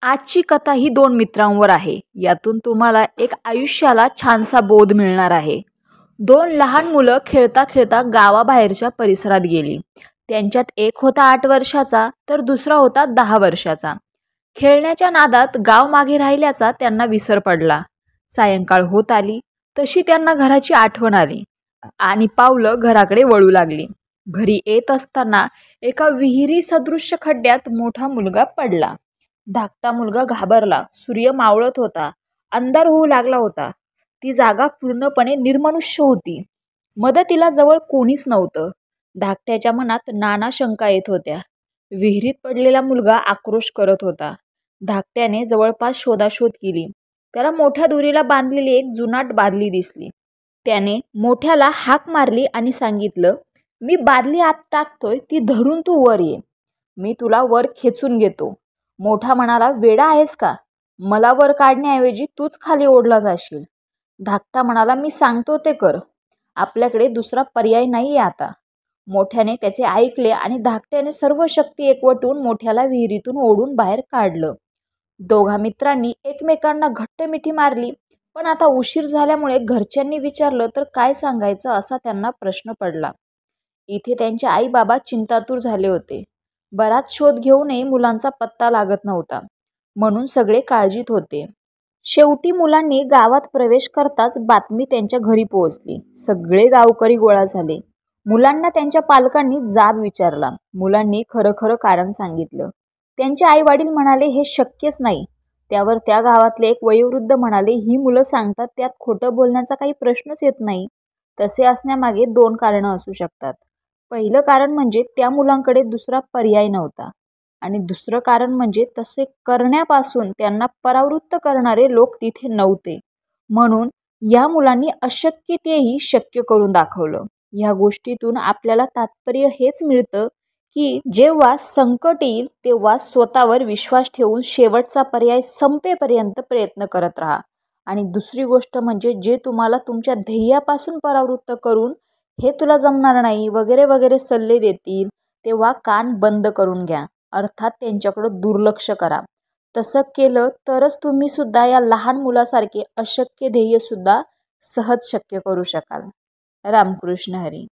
आजची कथा ही दोन मित्रांवर आहे. यातून तुम्हाला एक आयुष्याला छानसा बोध मिळणार आहे. दोन लहान मुलं खेळता खेळता गावाबाहेरच्या परिसरात गेली. त्यांच्यात एक होता 8 वर्षाचा तर दुसरा होता 10 वर्षाचा. खेळण्याच्या नादात गाव मागे राहिल्याचा त्यांना विसर पडला. सायंकाळ होत आली तशी त्यांना घराची आठवण आली आणि पावलं घराकडे वळू लागली. घरी येत असताना एका विहिरी सदृश्य खड्ड्यात मोठा मुलगा पडला. धाकटा मुलगा घाबरला. सूर्य मावळत होता. अंधार होऊ लागला होता. ती जागा पूर्णपणे निर्मनुष्य होती. मदतीला जवळ कोणीच नव्हतं. धाकट्याच्या मनात नाना शंका येत होत्या. विहिरीत पडलेला मुलगा आक्रोश करत होता. धाकट्याने जवळपास शोधाशोध केली. त्याला मोठ्या दोरीला बांधलेली एक जुनाट बादली दिसली. त्याने मोठ्याला हाक मारली आणि सांगितलं, "मी बादली आत टाकतोय, ती धरून तू वर ये. मी तुला वर खेचून घेतो." मोठा म्हणाला, "वेडा आहेस का? मला वर काढण्याऐवजी तूच खाली ओढला जाशील." धाकटा म्हणाला, "मी सांगतो ते कर. आपल्याकडे दुसरा पर्याय नाही आहे आता." मोठ्याने त्याचे ऐकले आणि धाकट्याने सर्व शक्ती एकवटून मोठ्याला विहिरीतून ओढून बाहेर काढलं. दोघा मित्रांनी एकमेकांना घट्ट मिठी मारली. पण आता उशीर झाल्यामुळे घरच्यांनी विचारलं तर काय सांगायचं असा त्यांना प्रश्न पडला. इथे त्यांचे आई बाबा चिंतातूर झाले होते. बराच शोध घेऊनही मुलांचा पत्ता लागत नव्हता. म्हणून सगळे काळजीत होते. शेवटी मुलांनी गावात प्रवेश करताच बातमी त्यांच्या घरी पोहोचली. सगळे गावकरी गोळा झाले. मुलांना त्यांच्या पालकांनी जाब विचारला. मुलांनी खरं खरं कारण सांगितलं. त्यांचे आई वडील म्हणाले, "हे शक्यच नाही." त्यावर त्या गावातले एक वयोवृद्ध म्हणाले, "ही मुलं सांगतात त्यात खोटं बोलण्याचा काही प्रश्नच येत नाही." तसे असण्यामागे 2 कारणं असू शकतात. पहिलं कारण म्हणजे त्या मुलांकडे दुसरा पर्याय नव्हता आणि दुसरं कारण म्हणजे तसे करण्यापासून त्यांना परावृत्त करणारे लोक तिथे नव्हते. म्हणून या मुलांनी अशक्य तेही शक्य करून दाखवलं. ह्या गोष्टीतून आपल्याला तात्पर्य हेच मिळतं की जेव्हा संकट येईल तेव्हा स्वतःवर विश्वास ठेवून शेवटचा पर्याय संपेपर्यंत प्रयत्न करत राहा. आणि दुसरी गोष्ट म्हणजे जे तुम्हाला तुमच्या ध्येयापासून परावृत्त करून हे तुला जमणार नाही वगैरे वगैरे सल्ले देतील तेव्हा कान बंद करून घ्या. अर्थात त्यांच्याकडं दुर्लक्ष करा. तसं केलं तरच तुम्ही सुद्धा या लहान मुलासारखे अशक्य ध्येय सुद्धा सहज शक्य करू शकाल. रामकृष्ण हरी.